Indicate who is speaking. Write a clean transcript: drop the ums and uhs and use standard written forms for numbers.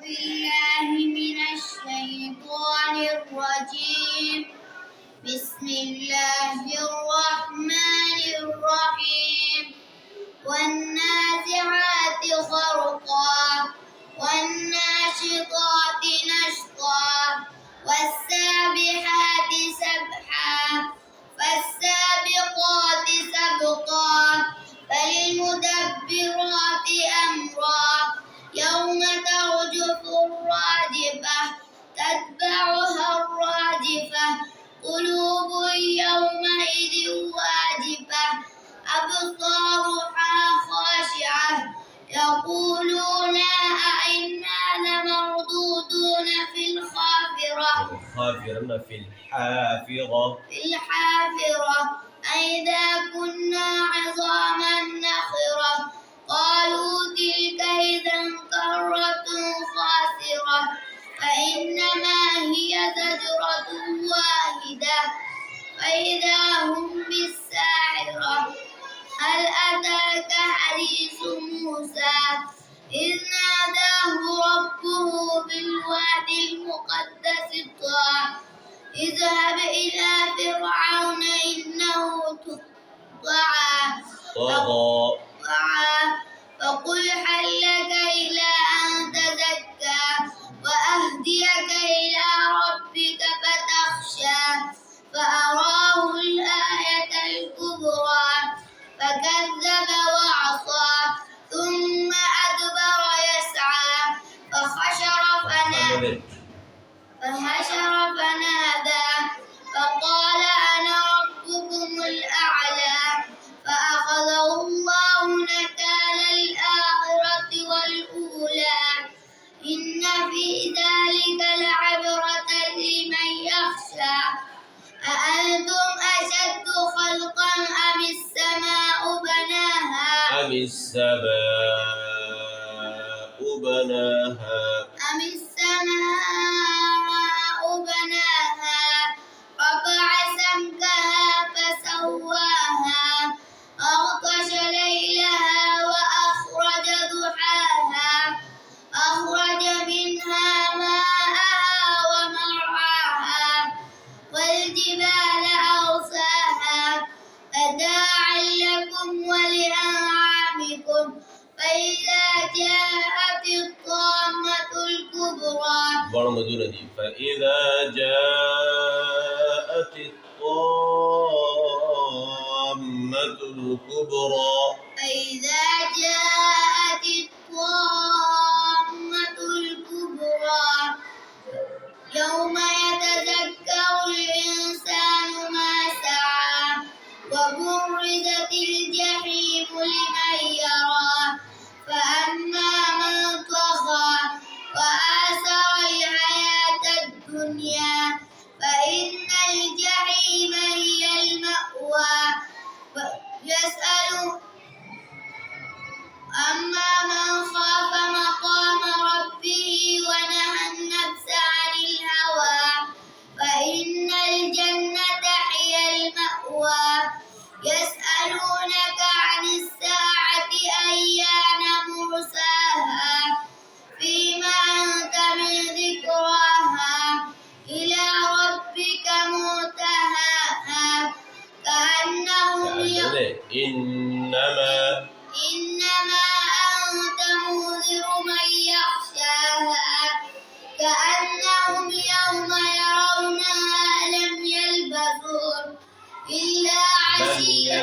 Speaker 1: بالله من الشيطان الرجيم. بسم الله الرحمن الرحيم. والنازعات غرقا والناشطات نشطا والسابحات سبحا فالسابقات سبقا فالمدبرات أمرا يوم ترجف الراجفة تتبعها الرادفة قلوب يومئذ واجفة أبصارها خاشعة يقولون أئنا لمردودون في الحافرة أئذا كنا عظاما نخرة قالوا تلك إذا كرة خاسرة فإنما هي زجرة واحدة فإذا هم بالساحرة هل أتاك حديث موسى إذ ناداه ربه بالواد المقدس طوى اذهب إلى فرعون إنه طغى فقل هل لك إلى أن تزكى وأهديك إلى ربك فتخشى فأراه الآية الكبرى فكذب وعصى ثم أدبر يسعى فحشر فنادى فقال أنا ربكم الأعلى فأخذه الله نكال الآخرة والأولى إن في ذلك لعبرة لمن يخشى أأنتم أشد خلقا أم السماء بناها رفع سمكها فسواها أغطش ليلها وأخرج ضحاها أخرج منها ماءها ومرعاها والجبال أرساها متاعا لكم ولأنعامكم فإذا جاءت الطامة الكبرى
Speaker 2: فإذا جاءت الطامة الكبرى
Speaker 1: يوم يتذكر الإنسان ما سعى وبرزت الجحيم لمن يرى فأما من طغى وآثر الحياة الدنيا فإن الجحيم هي المأوى أما من خاف مقام ربه ونهى النفس عن الهوى فإن الجنة هي المأوى يسألونك عن الساعة أيان مرساها فيما أنت من ذكراها إلى ربك منتهاها كأنهم إنما أنت منذر من يخشاها كأنهم يوم يرونها لم يلبثوا إلا عشية